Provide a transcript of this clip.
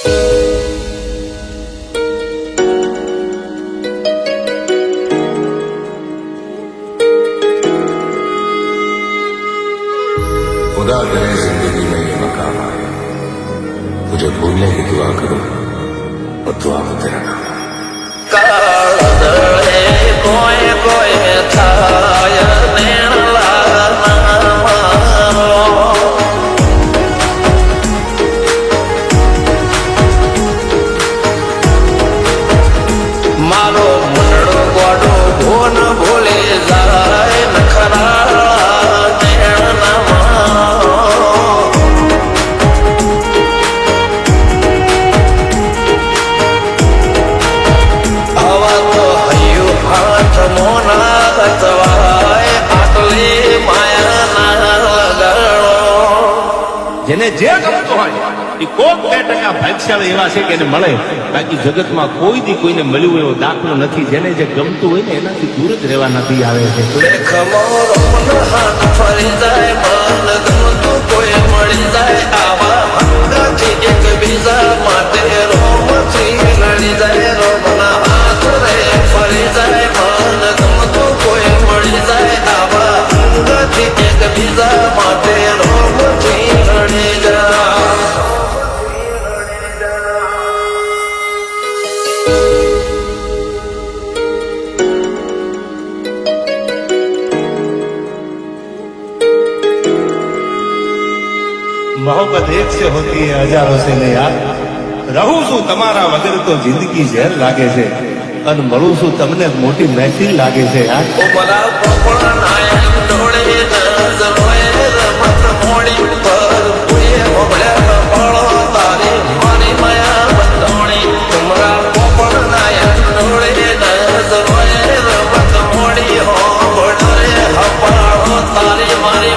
खुदा करे जिंदगी में ये मकाम आए, मुझे भूलने की दुआ करो और दुआ में तेरा नाम मारो मुंडो गोडो भोन भोले जाए नखरा જેને જે ગમતું હોય એ કોઈ 2% ભાગ્યશાળી એવા છે કે એને મળે, બાકી જગતમાં કોઈ દી કોઈને મળ્યું એવો દાખલો નથી. જેને જે ગમતું હોય ને એનાથી દૂર જ રહેવા નથી આવે છે. ફરી જાય મન ગમતું કોઈ મળી જાય આવા મંગાથી એક બીજા માટે રોમથી લડી જાય રોમના હાથ રે ફરી જાય મન ગમતું કોઈ મળી જાય આવા મંગાથી એક બીજા માટે રોમથી લડી જાય. मोहब्बत एक से होती है हजारों से नहीं यार. રહું છું તમારા વગર તો જિંદગી ઝેર લાગે છે, અને મળું છું તમને મોટી મહેફિલ લાગે છે યાર. ઉમરા પોપણ નાયક ડોળે નજરોએ રમત મોડી પર પુએ મોબળે પળો તારી મારી માયા બંધોણી. ઉમરા પોપણ નાયક ડોળે નજરોએ રમત મોડી હો બડરે હપાળો તારી મારી